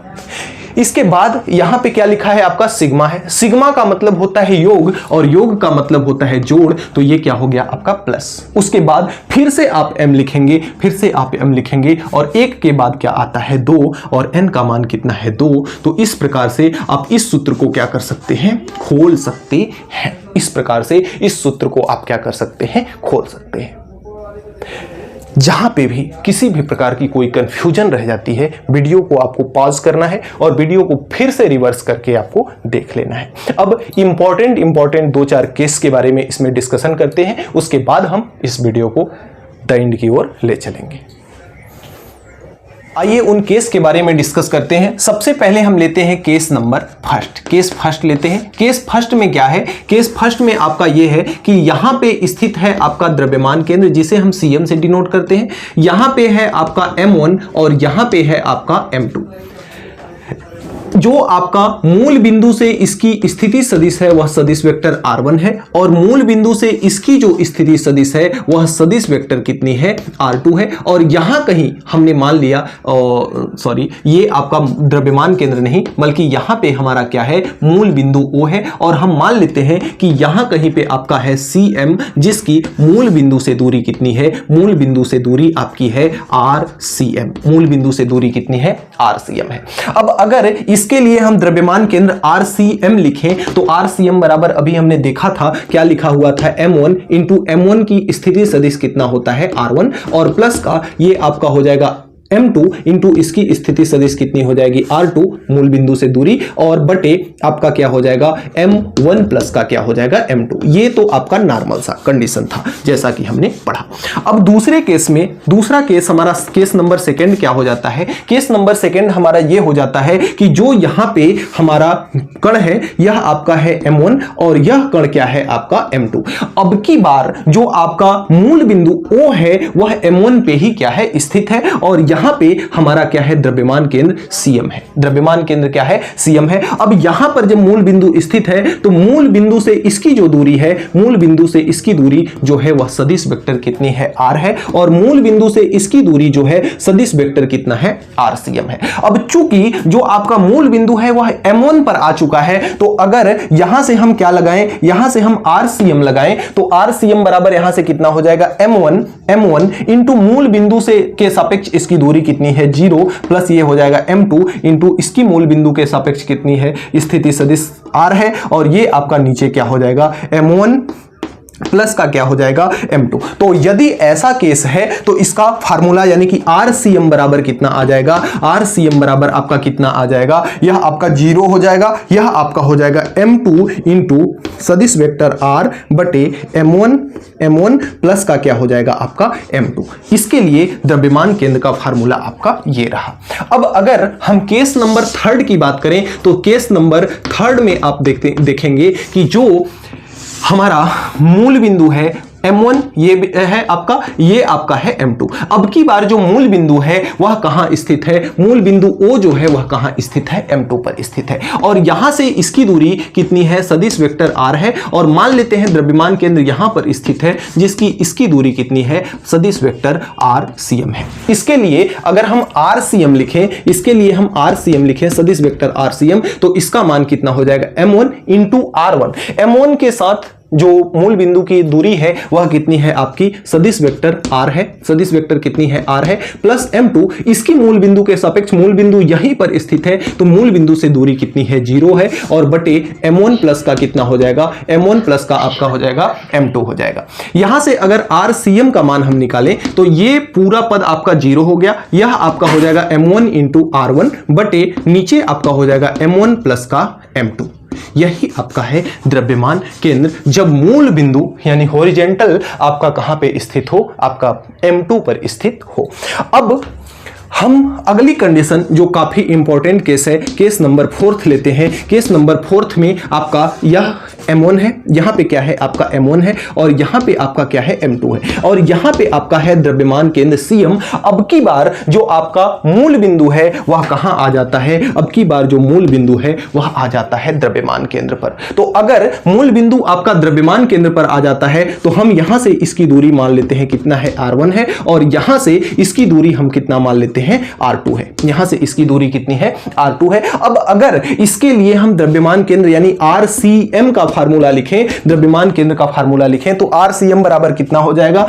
इसके बाद यहां पे क्या लिखा है आपका, सिग्मा है, सिग्मा का मतलब होता है योग और योग का मतलब होता है जोड़, तो ये क्या हो गया आपका प्लस। उसके बाद फिर से आप m लिखेंगे, फिर से आप m लिखेंगे, और 1 के बाद क्या आता है, 2, और n का मान कितना है, 2। तो इस प्रकार से आप इस सूत्र को क्या कर सकते हैं, खोल सकते हैं। इस प्रकार से इस सूत्र को आप क्या कर सकते हैं, खोल सकते हैं। जहां पे भी किसी भी प्रकार की कोई कंफ्यूजन रह जाती है, वीडियो को आपको पॉज करना है और वीडियो को फिर से रिवर्स करके आपको देख लेना है। अब इंपॉर्टेंट 2-4 केस के बारे में इसमें डिस्कशन करते हैं, उसके बाद हम इस वीडियो को द एंड की ओर ले चलेंगे। आइए उन केस के बारे में डिस्कस करते हैं। सबसे पहले हम लेते हैं case number first. Case first लेते हैं। केस फर्स्ट में क्या है? केस फर्स्ट में आपका यह है कि यहां पे स्थित है आपका द्रव्यमान केंद्र, जिसे हम CM से डिनोट करते हैं। यहां पे है आपका M1 और यहां पे है आपका M2। जो आपका मूल बिंदु से इसकी स्थिति सदिश है वह सदिश वेक्टर R1 है, और मूल बिंदु से इसकी जो स्थिति सदिश है वह सदिश वेक्टर कितनी है? R2 है। और यहां कहीं हमने मान लिया, ये आपका द्रव्यमान केंद्र नहीं बल्कि यहां पे हमारा क्या है? मूल बिंदु O है, और हम मान लेते हैं कि यहां कहीं पे आपका है CM, जिसकी मूल बिंदु से दूरी कितनी है? मूल बिंदु से दूरी आपकी है RCM। मूल बिंदु से दूरी कितनी है? RCM है। अब अगर इसके लिए हम द्रव्यमान केंद्र RCM लिखें तो RCM बराबर अभी हमने देखा था क्या लिखा हुआ था? M1 इंटू M1 की स्थिति सदिश कितना होता है? R1, और प्लस का ये आपका हो जाएगा M2 इंटू इसकी स्थिति सदिश कितनी हो जाएगी? R2, मूल बिंदु से दूरी, और बटे आपका क्या हो जाएगा? M1 प्लस का क्या हो जाएगा? M2। ये तो आपका नॉर्मल सा कंडीशन था जैसा कि हमने पढ़ा। अब दूसरे केस में, दूसरा केस हमारा केस नंबर सेकंड क्या हो जाता है? केस नंबर सेकंड हमारा ये हो जाता है कि जो यहां पे हमारा कण है यह आपका है M1 और यह कण क्या है? आपका M2। अब की बार जो आपका मूल बिंदु O है वह M1 पे ही क्या है? स्थित है, और यहां पे हमारा क्या है? द्रव्यमान केंद्र CM है। द्रव्यमान केंद्र क्या है? CM है। अब यहां पर जब मूल बिंदु स्थित है तो मूल बिंदु से इसकी जो दूरी है, मूल बिंदु से इसकी दूरी जो है वह सदिश वेक्टर कितनी है? R है, और मूल बिंदु से इसकी दूरी जो है सदिश वेक्टर कितना है? RCM है। अब चूंकि जो आपका मूल बिंदु है वह M1 पर आ चुका है, तो अगर यहां से हम क्या लगाएं? यहां से हम RCM लगाएं तो RCM बराबर यहां से कितना हो जाएगा? M1 इंटू मूल बिंदु से के सापेक्ष इसकी दूरी कितनी है? 0, प्लस ये हो जाएगा M2 इंटू इसकी मूल बिंदु के सापेक्ष कितनी है? स्थिति सदिश R है, और ये आपका नीचे क्या हो जाएगा? M1 प्लस का क्या हो जाएगा? M2। तो यदि ऐसा केस है तो इसका फार्मूला यानी कि RCM बराबर कितना आ जाएगा? RCM बराबर आपका कितना आ जाएगा? यह आपका 0 हो जाएगा, यह आपका हो जाएगा M2 इंटू सदिश वेक्टर R बटे M1 प्लस का क्या हो जाएगा? आपका M2। इसके लिए द्रव्यमान केंद्र का फार्मूला आपका ये रहा। अब अगर हम केस नंबर थर्ड की बात करें तो केस नंबर थर्ड में आप देखेंगे कि जो हमारा मूल बिंदु है M1 ये है आपका, ये आपका है M2। अब की बार जो मूल बिंदु है वह कहां स्थित है? मूल बिंदु O जो है वह कहां स्थित है? M2 पर स्थित है, और यहां से इसकी दूरी कितनी है? सदिश वेक्टर R है, और मान लेते हैं द्रव्यमान केंद्र यहां पर स्थित है जिसकी इसकी दूरी कितनी है? सदिश वेक्टर RCM है। इसके लिए अगर हम RCM लिखें, इसके लिए हम RCM लिखें सदिश वेक्टर RCM, तो इसका मान कितना हो जाएगा? M1 into R1। M1 के साथ जो मूल बिंदु की दूरी है वह कितनी है? आपकी सदिश वेक्टर R है। सदिश वेक्टर कितनी है? R है, प्लस M2 इसकी मूल बिंदु के सापेक्ष, मूल बिंदु यहीं पर स्थित है तो मूल बिंदु से दूरी कितनी है? 0 है, और बटे M1 प्लस का कितना हो जाएगा? M1 प्लस का आपका हो जाएगा M2 हो जाएगा। यहां से अगर RCM का मान हम निकालें तो ये पूरा पद आपका 0 हो गया, यह आपका हो जाएगा M1 इंटू R1 बटे नीचे आपका हो जाएगा M1 प्लस का M2। यही आपका है द्रव्यमान केंद्र जब मूल बिंदु यानी हॉरिजॉन्टल आपका कहां पे स्थित हो? आपका M2 पर स्थित हो। अब हम अगली कंडीशन जो काफी इंपॉर्टेंट केस है, केस नंबर 4 लेते हैं। केस नंबर 4 में आपका यह M1 है, यहां पे क्या है? आपका M1 है, और यहां पे आपका क्या है? M2 है, और यहां पे आपका है द्रव्यमान केंद्र CM। अब की बार जो आपका मूल बिंदु है वह कहां आ जाता है? अब की बार जो मूल बिंदु है वह आ जाता है द्रव्यमान केंद्र पर। तो अगर मूल बिंदु आपका द्रव्यमान केंद्र पर आ जाता है तो हम यहां से इसकी दूरी मान लेते हैं कितना है? R1 है, और यहां से इसकी दूरी हम कितना मान लेते हैं? R2 है। यहां से इसकी दूरी कितनी है? R2 है। अब अगर इसके लिए हम द्रव्यमान केंद्र यानी RCM का फार्मूला लिखें, द्रव्यमान केंद्र का फार्मूला लिखें तो RCM बराबर कितना हो जाएगा?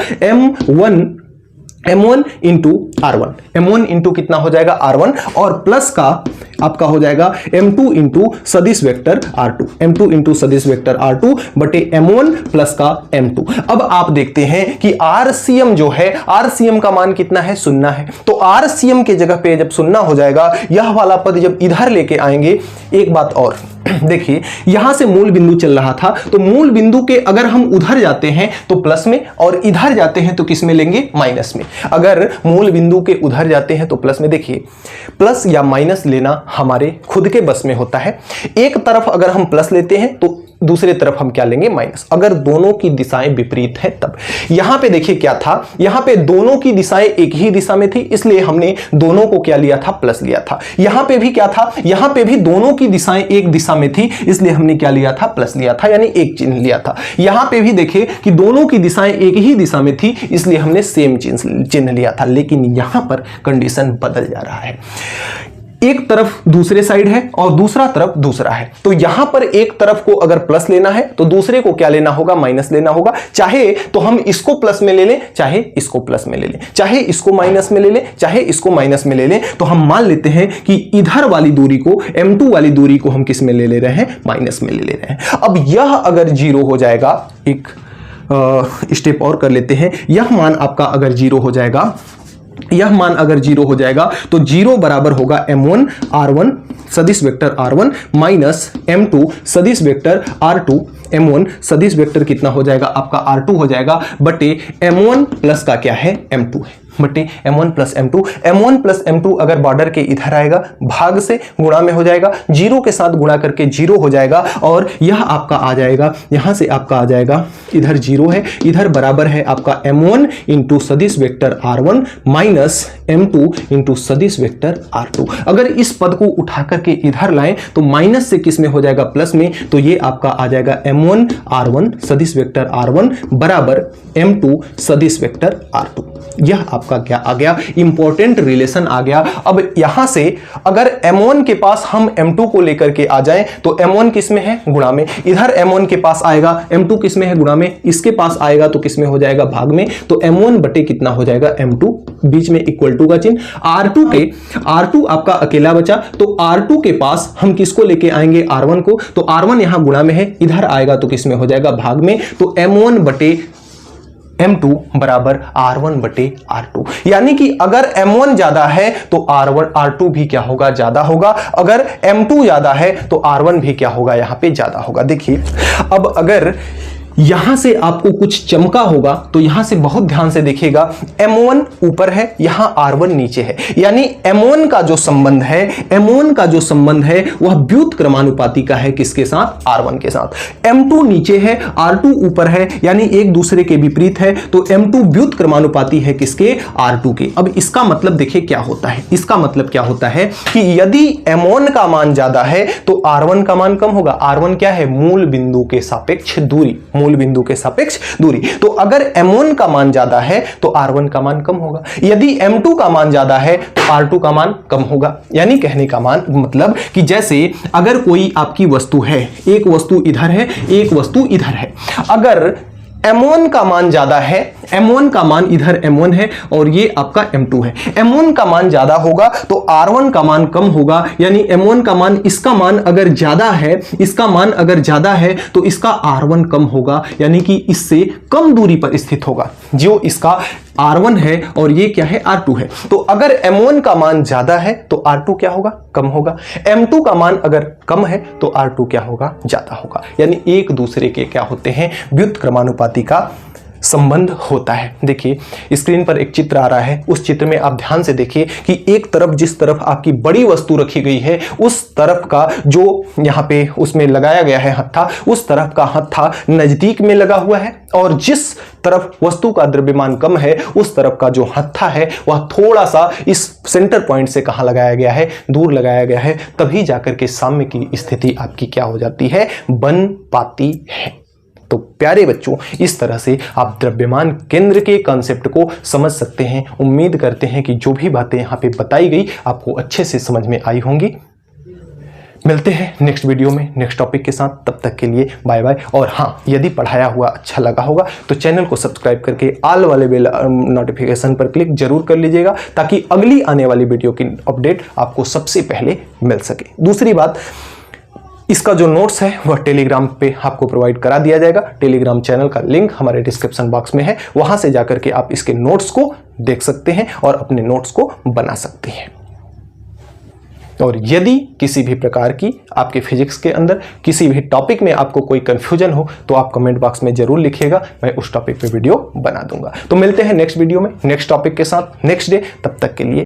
M1 into R1। M1 into कितना हो जाएगा? R1, और प्लस का आपका हो जाएगा m2 इंटू सदिश वेक्टर r2, m2 इंटू सदिश वेक्टर r2 बटे m1 प्लस का m2। अब आप देखते हैं कि RCM जो है, RCM का मान कितना है, 0 है। तो RCM के जगह पे जब 0 हो जाएगा, यह वाला पद जब इधर लेके आएंगे, एक बात और देखिए, यहां से मूल बिंदु चल रहा था, तो मूल बिंदु के अगर हम उधर जाते हैं तो प्लस में, और इधर जाते हैं तो किस में लेंगे, माइनस में। अगर मूल बिंदु के उधर जाते हैं तो प्लस में, देखिए प्लस या माइनस लेना हमारे खुद के बस में होता है। एक तरफ अगर हम प्लस लेते हैं तो दूसरी तरफ हम क्या लेंगे, माइनस। अगर दोनों की दिशाएं विपरीत हैं तब। यहां पे देखिए क्या था, यहां पे दोनों की दिशाएं एक ही दिशा में थी, इसलिए हमने दोनों को क्या लिया था, प्लस लिया था। यहां पे भी क्या था, यहां पे भी दोनों की दिशाएं एक दिशा में थी, इसलिए हमने क्या लिया था, प्लस लिया था, यानी एक चिन्ह लिया था। यहां पे भी देखिए कि दोनों की दिशाएं एक ही दिशा में थी, इसलिए हमने सेम चिन्ह लिया था। लेकिन यहां पर कंडीशन बदल जा रहा है, एक तरफ दूसरे साइड है और दूसरा तरफ दूसरा है। तो यहां पर एक तरफ को अगर प्लस लेना है तो दूसरे को क्या लेना होगा, माइनस लेना होगा। चाहे तो हम इसको प्लस में ले लें, चाहे इसको प्लस में ले लें, चाहे इसको माइनस में ले लें, चाहे इसको माइनस में ले लें। तो हम मान लेते हैं कि इधर वाली दूरी को, m2 वाली दूरी को हम किस में ले रहे हैं, माइनस में ले रहे हैं। अब यह अगर 0 हो जाएगा, एक स्टेप और कर लेते हैं, यह मान आपका अगर 0 हो जाएगा, यह मान अगर 0 हो जाएगा तो 0 बराबर होगा m1 r1 सदिश वेक्टर r1 माइनस m2 सदिश वेक्टर r2। m1 सदिश वेक्टर कितना हो जाएगा, आपका r2 हो जाएगा, बटे m1 प्लस का क्या है, m2 है, बटे m1 plus m2। m1 plus m2 अगर बॉर्डर के इधर आएगा, भाग से गुणा में हो जाएगा, 0 के साथ गुणा करके 0 हो जाएगा, और यह आपका आ जाएगा, यहां से आपका आ जाएगा, इधर 0 है, इधर बराबर है आपका m1 इंटू सदिश vector r1 minus m2 into सदिश वेक्टर r2। अगर इस पद को उठा करके इधर लाएं तो माइनस से किस में हो जाएगा, प्लस में। तो ये आपका आ जाएगा m1 r1 सदिश वेक्टर r1 बराबर m2 सदिश वेक्टर r2। यह आपका क्या आ गया, इंपॉर्टेंट रिलेशन आ गया। अब यहां से अगर m1 के पास हम m2 को लेकर के आ जाएं तो m1 किस में है, गुणा में। इधर m1 के पास आएगा, m2 किस में है, गुणा में। इसके पास आएगा तो किस में हो जाएगा, भाग में। तो m1 बटे कितना हो जाएगा, m2, बीच में इक्वल टू का चिन्ह। r2 आपका अकेला बचा, तो r2 के पास हम किसको लेके आएंगे, r1 को। तो r1 यहां गुणा में है, इधर आएगा तो किस में हो जाएगा, भाग में। तो m1 बटे m2 बराबर r1 बटे r2। यानी कि अगर m1 ज्यादा है तो r2 भी क्या होगा, ज्यादा होगा। अगर m2 ज्यादा है तो r1 भी क्या होगा, यहां पे ज्यादा होगा। देखिए अब अगर यहां से आपको कुछ चमका होगा तो यहां से बहुत ध्यान से देखिएगा, m1 ऊपर है, यहां r1 नीचे है, यानी m1 का जो संबंध है, m1 का जो संबंध है वह व्युत क्रमानुपाती का है, किसके साथ, r1 के साथ। m2 नीचे है, r2 ऊपर है, यानी एक दूसरे के विपरीत है, तो m2 व्युत क्रमानुपाती है किसके, r2 के। अब इसका मतलब देखिए क्या होता है, इसका मतलब क्या होता है कि यदि m1 का मान ज्यादा है तो r1 का मान कम होगा। r1 क्या है, मूल बिंदु के सापेक्ष दूरी, मूल बिंदु के सापेक्ष दूरी। तो अगर m1 का मान ज्यादा है तो r1 का मान कम होगा, यदि m2 का मान ज्यादा है तो r2 का मान कम होगा। यानी कहने का मान मतलब कि जैसे अगर कोई आपकी वस्तु है, एक वस्तु इधर है, एक वस्तु इधर है, अगर m1 का मान ज्यादा है, m1 का मान इधर m1 है और ये आपका m2 है, m1 का मान ज्यादा होगा तो r1 का मान कम होगा। यानी m1 का मान, इसका मान अगर ज्यादा है, इसका मान अगर ज्यादा है तो इसका r1 कम होगा, यानी कि इससे कम दूरी पर स्थित होगा। जो इसका r1 है और ये क्या है, r2 है। तो अगर m1 का मान ज्यादा है तो r2 क्या होगा, कम होगा। m2 का मान अगर कम है तो r2 क्या होगा, ज्यादा होगा। यानी एक दूसरे के क्या होते हैं, व्युत क्रमानुपाती का संबंध होता है। देखिए स्क्रीन पर एक चित्र आ रहा है, उस चित्र में आप ध्यान से देखिए कि एक तरफ जिस तरफ आपकी बड़ी वस्तु रखी गई है उस तरफ का जो यहाँ पे उसमें लगाया गया है हत्था, उस तरफ का हत्था नजदीक में लगा हुआ है, और जिस तरफ वस्तु का द्रव्यमान कम है उस तरफ का जो हत्था है वह थोड़ा सा इस सेंटर पॉइंट से कहाँ लगाया गया है, दूर लगाया गया है। तभी जाकर के साम्य की स्थिति आपकी क्या हो जाती है, बन पाती है। तो प्यारे बच्चों, इस तरह से आप द्रव्यमान केंद्र के कॉन्सेप्ट को समझ सकते हैं। उम्मीद करते हैं कि जो भी बातें यहाँ पे बताई गई आपको अच्छे से समझ में आई होंगी। मिलते हैं नेक्स्ट वीडियो में नेक्स्ट टॉपिक के साथ। तब तक के लिए बाय बाय। और हाँ, यदि पढ़ाया हुआ अच्छा लगा होगा तो चैनल को सब्सक्राइब करके ऑल वाले बेल नोटिफिकेशन पर क्लिक जरूर कर लीजिएगा, ताकि अगली आने वाली वीडियो की अपडेट आपको सबसे पहले मिल सके। दूसरी बात, इसका जो नोट्स है वह टेलीग्राम पे आपको प्रोवाइड करा दिया जाएगा। टेलीग्राम चैनल का लिंक हमारे डिस्क्रिप्शन बॉक्स में है, वहां से जाकर के आप इसके नोट्स को देख सकते हैं और अपने नोट्स को बना सकते हैं। और यदि किसी भी प्रकार की आपके फिजिक्स के अंदर किसी भी टॉपिक में आपको कोई कंफ्यूजन हो तो आप कमेंट बॉक्स में जरूर लिखिएगा, मैं उस टॉपिक पे वीडियो बना दूंगा। तो मिलते हैं नेक्स्ट वीडियो में नेक्स्ट टॉपिक के साथ नेक्स्ट डे। तब तक के लिए